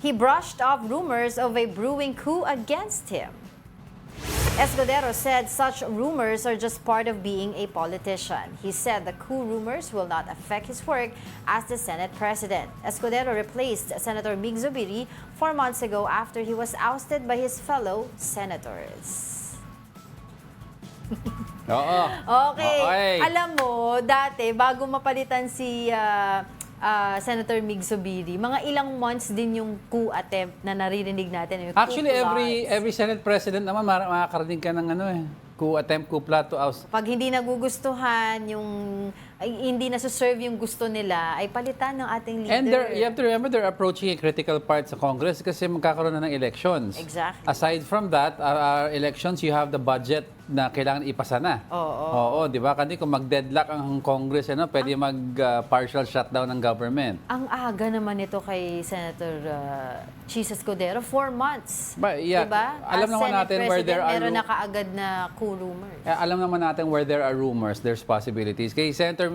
He brushed off rumors of a brewing coup against him. Escudero said such rumors are just part of being a politician. He said the coup rumors will not affect his work as the Senate president. Escudero replaced Senator Mig Zubiri 4 months ago after he was ousted by his fellow senators. Oo. Okay. Alam mo, dati, bago mapalitan si Senator Mig Zubiri, mga ilang months din yung coup attempt na naririnig natin. Yung Actually, coup plots. every Senate President naman, makakarating ka ng coup attempt, coup plot to oust. Pag hindi nagugustuhan, hindi nasuserve yung gusto nila, ay palitan ng ating leader. And you have to remember, they're approaching a critical part sa Congress kasi magkakaroon na ng elections. Exactly. Aside from that, our elections, you have the budget na kailangan ipasa na. Oo, di ba? Kasi kung mag-deadlock ang Congress, pwede mag-partial shutdown ng government. Ang aga naman ito kay Senator Chis Escudero, 4 months. Yeah, diba? alam naman natin where there are meron na kaagad na coup rumors. alam naman natin where there are rumors, there's possibilities. Kay Senator,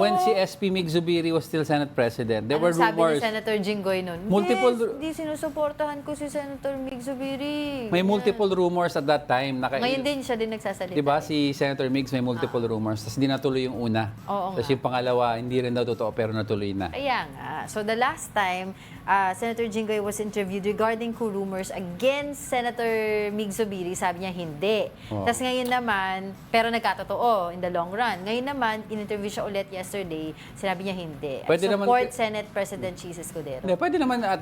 when si SP Mig Zubiri was still Senate President, there were sabi rumors. ni Senator Jinggoy nun? Hindi sinusuportahan ko si Senator Mig Zubiri. May multiple rumors at that time. Ngayon din siya din nagsasalita. Diba, si Senator Migs may multiple rumors, tapos hindi natuloy yung una. Oo Tapos yung pangalawa, hindi rin daw totoo, pero natuloy na. Kaya nga. So the last time, Senator Jinggoy was interviewed regarding coup rumors against Senator Mig Zubiri, sabi niya hindi. Tapos ngayon naman, pero nagkatotoo in the long run. Ngayon naman, in-interview siya ulit yesterday, sinabi niya hindi. Pwede Support naman, Senate President Chis Escudero. hindi, pwede naman at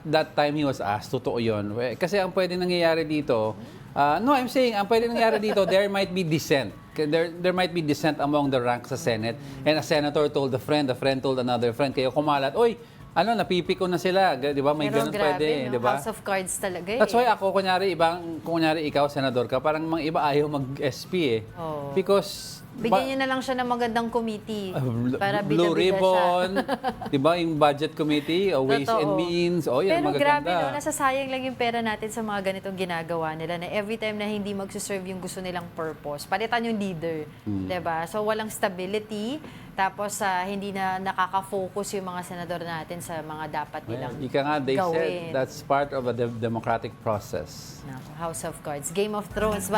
that time he was asked, totoo yun. Kasi ang pwede nangyayari dito, no, I'm saying, ang pwede nangyayari dito, there might be dissent. There might be dissent among the ranks sa Senate. And a senator told a friend told another friend. Kaya kumalat, oy, napipiko na sila. Di ba? May Pero ganun grabe, pwede. no? Di ba? House of Cards talaga eh. That's why ako, kunyari ikaw, senador ka, parang mga iba ayaw mag-SP eh. Oo. Because Bigyan niyo na lang siya ng magandang committee para Blue bida-bida Ribbon, di ba? Yung budget committee, Ways and Totoo. Means. Oh, yan, Pero magaganda. grabe, no? Nasasayang lang yung pera natin sa mga ganitong ginagawa nila na every time na hindi magsuserve yung gusto nilang purpose, palitan yung leader. Diba? So, walang stability. Tapos, hindi na nakaka-focus yung mga senador natin sa mga dapat nilang Ika nga, they gawin. said that's part of a democratic process. House of Cards. Game of Thrones.